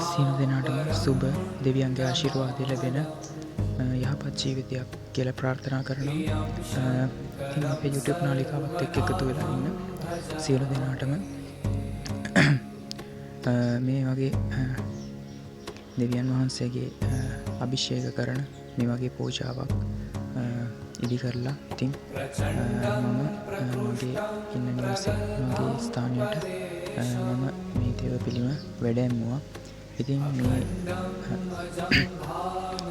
සියලු දෙනාටම සුබ දෙවියන්ගේ ආශිර්වාදය ලැබෙන යහපත් ජීවිතයක් කියලා ප්‍රාර්ථනා කරනවා. ඉතින් අපේ YouTube නාලිකාවත් එක්ක එකතු වෙලා ඉන්න සියලු දෙනාටම මේ වගේ දෙවියන් වහන්සේගේ අභිෂේක කරන මේ වගේ පූජාවක් ඉදි කරලා ඉතින් මම මගේ ඉන්න නිවසේ මගේ ස්ථානයට මම මේ දේව පිළිම වැඩැම්මුවා. ඉතින් මේ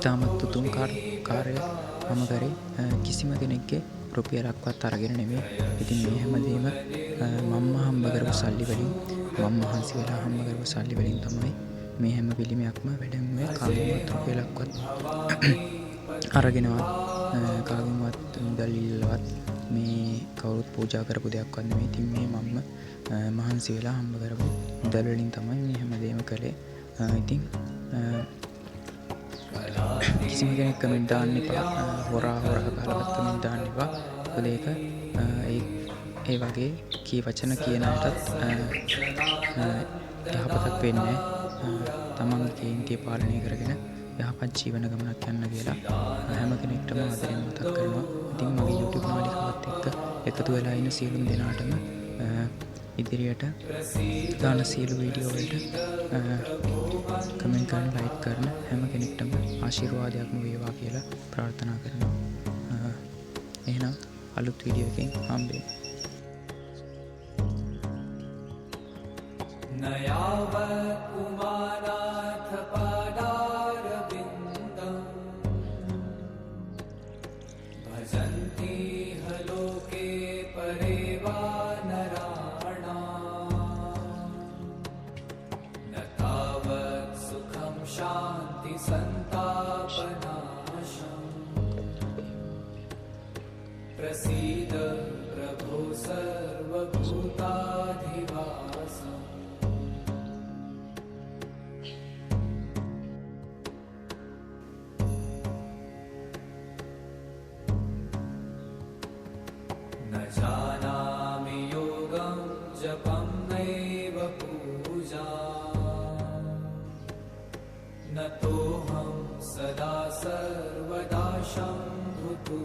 තාමත් උතුම් කාර්යය මම කරේ කිසිම කෙනෙක්ගේ රුපියලක්වත් අරගෙන නෙමෙයි. ඉතින් මේ හැමදේම මම හම්බ කරපු සල්ලි වලින් මම මහන්සි වෙලා හම්බ කරපු සල්ලි වලින් තමයි මේ හැම පිළිමයක්ම වැඩැම්මුවේ. කාගෙන්වත් රුපියලක්වත් අරගෙනවත් කාගෙන්වත් මුදල් ඉල්ලවත් මේ කවුරුත් පූජා කරපු දෙයක්වත් නෙමෙයි. ඉතින් මේ මම මහන්සි වෙලා හම්බ කරපු මුදල් වලින් තමයි මේ හැමදේම කළේ. ඉතින් කිසිම කෙනෙක් කමෙන්ට් දාන්න එපා. හොරා කාලවත් කමෙන්ට් දාන්න එපා. මොකද ඒක ඒ වගේ කී වචන කියන අයටත් යහපතක් වෙන්නේ තමන්ගේ කේන්තිය පාලනය කරගෙන යහපත් ජීවන ගමනක් යන්න කියලා හැම කෙනෙක්ටම ආදරෙන් මතක් කරනවා. ඉතින් මගේ YouTube නාලිකාවත් එක්ක එකතු වෙලා ඉන්න සියලුම දෙනාටම ඉදිරියට දාන සියලු වීඩියෝ වලට කමෙන්ට් කරන ලයික් කරන හැම කෙනෙක්ටම ආශිර්වාදයක්ම වේවා කියලා ප්‍රාර්ථනා කරනවා. එහෙනම් අලුත් වීඩියෝ එකකින් හම්බෙමු. නයාව කුමාරාථ පාදාරවින්දං භජන්ති හලෝකේ පරේවා නරාණා නතාවත් සුඛම් શાන්ති સંતાපනාශං પ્રસીદ પ્રભો સર્વભૂતાધિવાસં न जानामि योगं जपं नैव पूजा न तोऽहं सदा सर्वदा शम्भुतु